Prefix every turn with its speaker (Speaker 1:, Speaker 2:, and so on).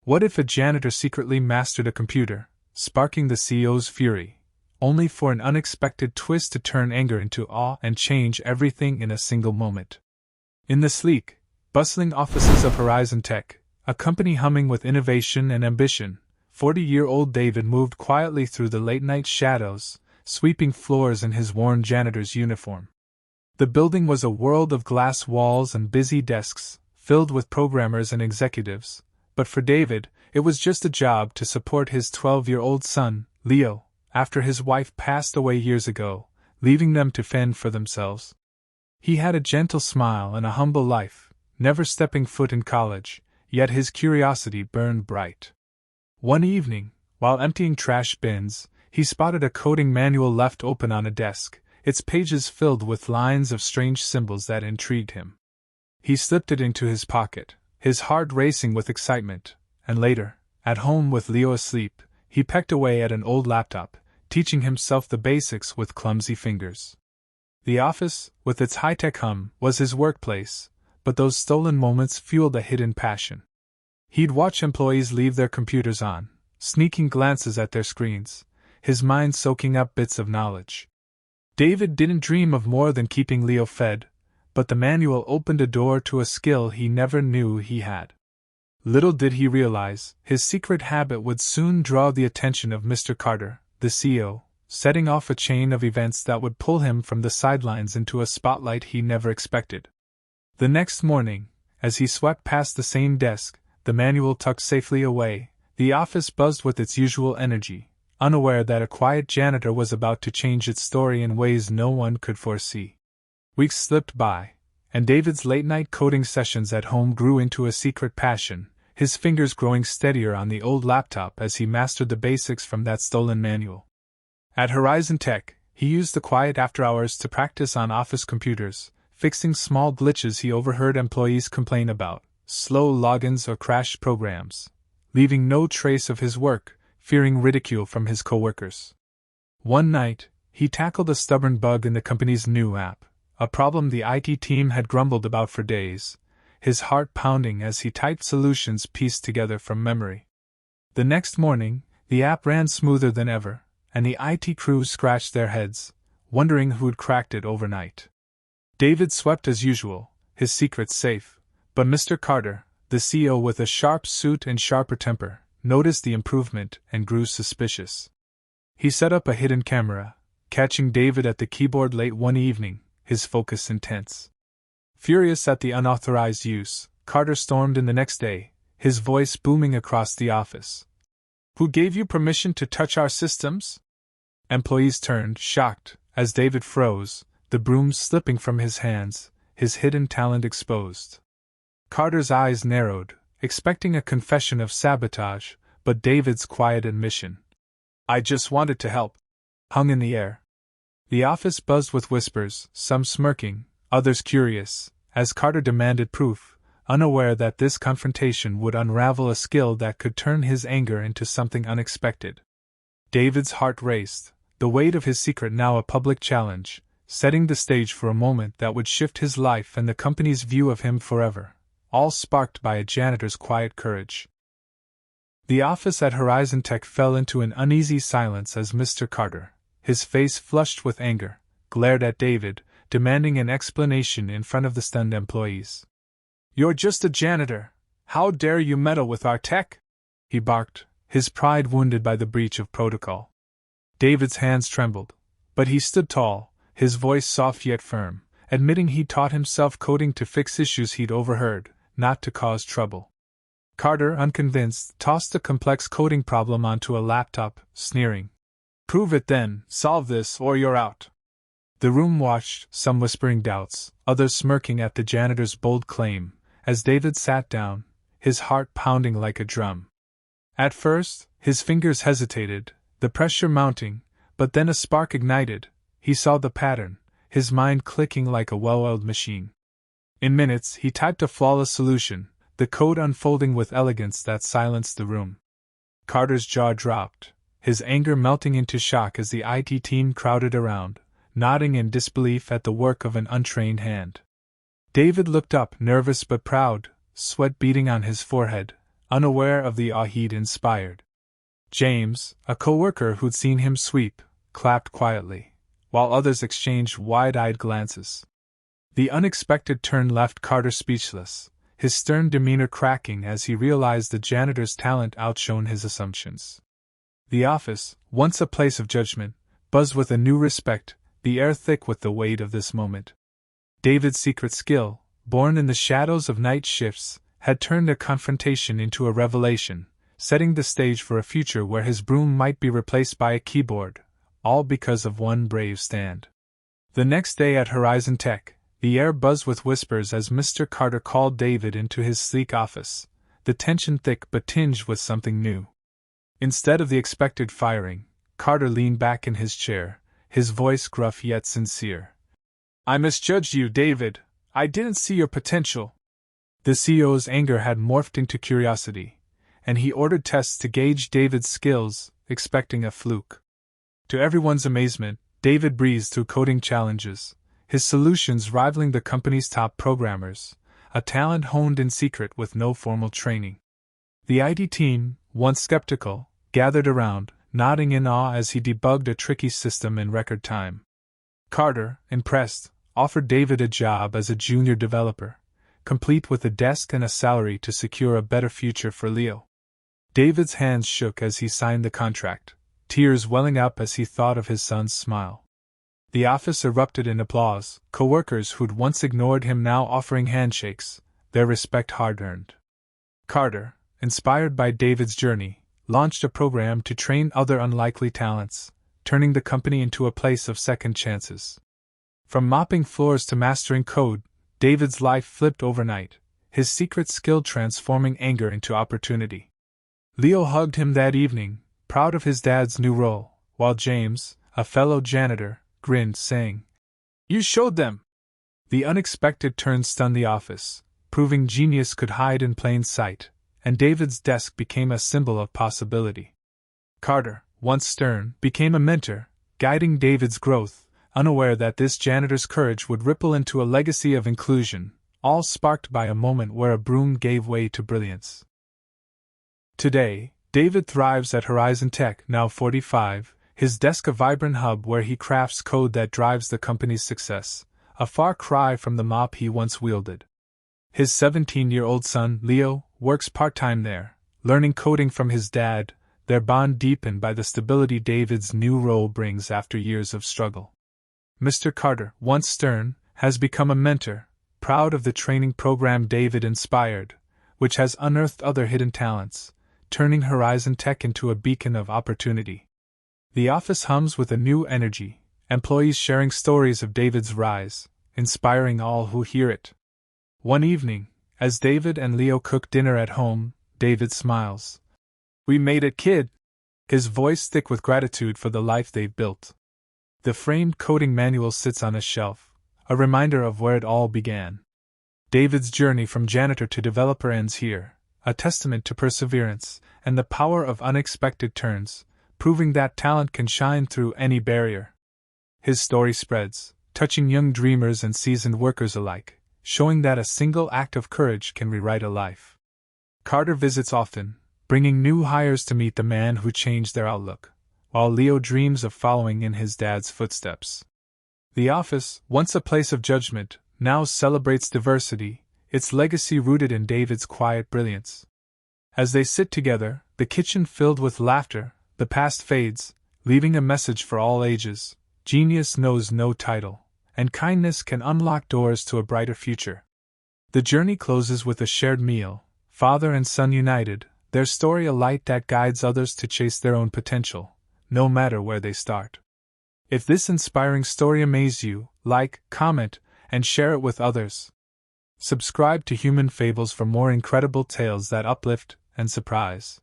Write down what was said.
Speaker 1: What if a janitor secretly mastered a computer, sparking the CEO's fury, only for an unexpected twist to turn anger into awe and change everything in a single moment? In the sleek, bustling offices of Horizon Tech, a company humming with innovation and ambition, 40-year-old David moved quietly through the late-night shadows, sweeping floors in his worn janitor's uniform. The building was a world of glass walls and busy desks, filled with programmers and executives, but for David, it was just a job to support his 12-year-old son, Leo, after his wife passed away years ago, leaving them to fend for themselves. He had a gentle smile and a humble life, never stepping foot in college, yet his curiosity burned bright. One evening, while emptying trash bins, he spotted a coding manual left open on a desk, its pages filled with lines of strange symbols that intrigued him. He slipped it into his pocket, his heart racing with excitement, and later, at home with Leo asleep, he pecked away at an old laptop, teaching himself the basics with clumsy fingers. The office, with its high-tech hum, was his workplace, but those stolen moments fueled a hidden passion. He'd watch employees leave their computers on, sneaking glances at their screens, his mind soaking up bits of knowledge. David didn't dream of more than keeping Leo fed, but the manual opened a door to a skill he never knew he had. Little did he realize, his secret habit would soon draw the attention of Mr. Carter, the CEO, setting off a chain of events that would pull him from the sidelines into a spotlight he never expected. The next morning, as he swept past the same desk, the manual tucked safely away, the office buzzed with its usual energy, unaware that a quiet janitor was about to change its story in ways no one could foresee. Weeks slipped by, and David's late-night coding sessions at home grew into a secret passion, his fingers growing steadier on the old laptop as he mastered the basics from that stolen manual. At Horizon Tech, he used the quiet after-hours to practice on office computers, fixing small glitches he overheard employees complain about, slow logins or crashed programs, leaving no trace of his work, fearing ridicule from his coworkers. One night, he tackled a stubborn bug in the company's new app, a problem the IT team had grumbled about for days, his heart pounding as he typed solutions pieced together from memory. The next morning, the app ran smoother than ever, and the IT crew scratched their heads, wondering who'd cracked it overnight. David swept as usual, his secrets safe, but Mr. Carter, the CEO with a sharp suit and sharper temper, noticed the improvement and grew suspicious. He set up a hidden camera, catching David at the keyboard late one evening, his focus intense. Furious at the unauthorized use, Carter stormed in the next day, his voice booming across the office. "Who gave you permission to touch our systems?" Employees turned, shocked, as David froze, the broom slipping from his hands, his hidden talent exposed. Carter's eyes narrowed, expecting a confession of sabotage, but David's quiet admission, "I just wanted to help," hung in the air. The office buzzed with whispers, some smirking, others curious, as Carter demanded proof, unaware that this confrontation would unravel a skill that could turn his anger into something unexpected. David's heart raced, the weight of his secret now a public challenge, setting the stage for a moment that would shift his life and the company's view of him forever, all sparked by a janitor's quiet courage. The office at Horizon Tech fell into an uneasy silence as Mr. Carter, his face flushed with anger, glared at David, demanding an explanation in front of the stunned employees. "You're just a janitor. How dare you meddle with our tech?" he barked, his pride wounded by the breach of protocol. David's hands trembled, but he stood tall, his voice soft yet firm, admitting he'd taught himself coding to fix issues he'd overheard, not to cause trouble. Carter, unconvinced, tossed the complex coding problem onto a laptop, sneering, "Prove it then, solve this, or you're out." The room watched, some whispering doubts, others smirking at the janitor's bold claim, as David sat down, his heart pounding like a drum. At first, his fingers hesitated, the pressure mounting, but then a spark ignited. He saw the pattern, his mind clicking like a well-oiled machine. In minutes, he typed a flawless solution, the code unfolding with elegance that silenced the room. Carter's jaw dropped, his anger melting into shock as the IT team crowded around, nodding in disbelief at the work of an untrained hand. David looked up, nervous but proud, sweat beading on his forehead, unaware of the awe he'd inspired. James, a co-worker who'd seen him sweep, clapped quietly, while others exchanged wide-eyed glances. The unexpected turn left Carter speechless, his stern demeanor cracking as he realized the janitor's talent outshone his assumptions. The office, once a place of judgment, buzzed with a new respect, the air thick with the weight of this moment. David's secret skill, born in the shadows of night shifts, had turned a confrontation into a revelation, setting the stage for a future where his broom might be replaced by a keyboard, all because of one brave stand. The next day at Horizon Tech, the air buzzed with whispers as Mr. Carter called David into his sleek office, the tension thick but tinged with something new. Instead of the expected firing, Carter leaned back in his chair, his voice gruff yet sincere. "I misjudged you, David. I didn't see your potential." The CEO's anger had morphed into curiosity, and he ordered tests to gauge David's skills, expecting a fluke. To everyone's amazement, David breezed through coding challenges, his solutions rivaling the company's top programmers, a talent honed in secret with no formal training. The IT team, once skeptical, gathered around, nodding in awe as he debugged a tricky system in record time. Carter, impressed, offered David a job as a junior developer, complete with a desk and a salary to secure a better future for Leo. David's hands shook as he signed the contract, tears welling up as he thought of his son's smile. The office erupted in applause, co-workers who'd once ignored him now offering handshakes, their respect hard-earned. Carter, inspired by David's journey, launched a program to train other unlikely talents, turning the company into a place of second chances. From mopping floors to mastering code, David's life flipped overnight, his secret skill transforming anger into opportunity. Leo hugged him that evening, proud of his dad's new role, while James, a fellow janitor, grinned, saying, "You showed them!" The unexpected turn stunned the office, proving genius could hide in plain sight, and David's desk became a symbol of possibility. Carter, once stern, became a mentor, guiding David's growth, unaware that this janitor's courage would ripple into a legacy of inclusion, all sparked by a moment where a broom gave way to brilliance. Today, David thrives at Horizon Tech, now 45, his desk a vibrant hub where he crafts code that drives the company's success, a far cry from the mop he once wielded. His 17-year-old son, Leo, works part-time there, learning coding from his dad, their bond deepened by the stability David's new role brings after years of struggle. Mr. Carter, once stern, has become a mentor, proud of the training program David inspired, which has unearthed other hidden talents, turning Horizon Tech into a beacon of opportunity. The office hums with a new energy, employees sharing stories of David's rise, inspiring all who hear it. One evening, as David and Leo cook dinner at home, David smiles. "We made it, kid!" His voice thick with gratitude for the life they've built. The framed coding manual sits on a shelf, a reminder of where it all began. David's journey from janitor to developer ends here, a testament to perseverance and the power of unexpected turns, proving that talent can shine through any barrier. His story spreads, touching young dreamers and seasoned workers alike, showing that a single act of courage can rewrite a life. Carter visits often, bringing new hires to meet the man who changed their outlook, while Leo dreams of following in his dad's footsteps. The office, once a place of judgment, now celebrates diversity, its legacy rooted in David's quiet brilliance. As they sit together, the kitchen filled with laughter, the past fades, leaving a message for all ages. Genius knows no title, and kindness can unlock doors to a brighter future. The journey closes with a shared meal, father and son united, their story a light that guides others to chase their own potential, no matter where they start. If this inspiring story amazed you, like, comment, and share it with others. Subscribe to Human Fables for more incredible tales that uplift and surprise.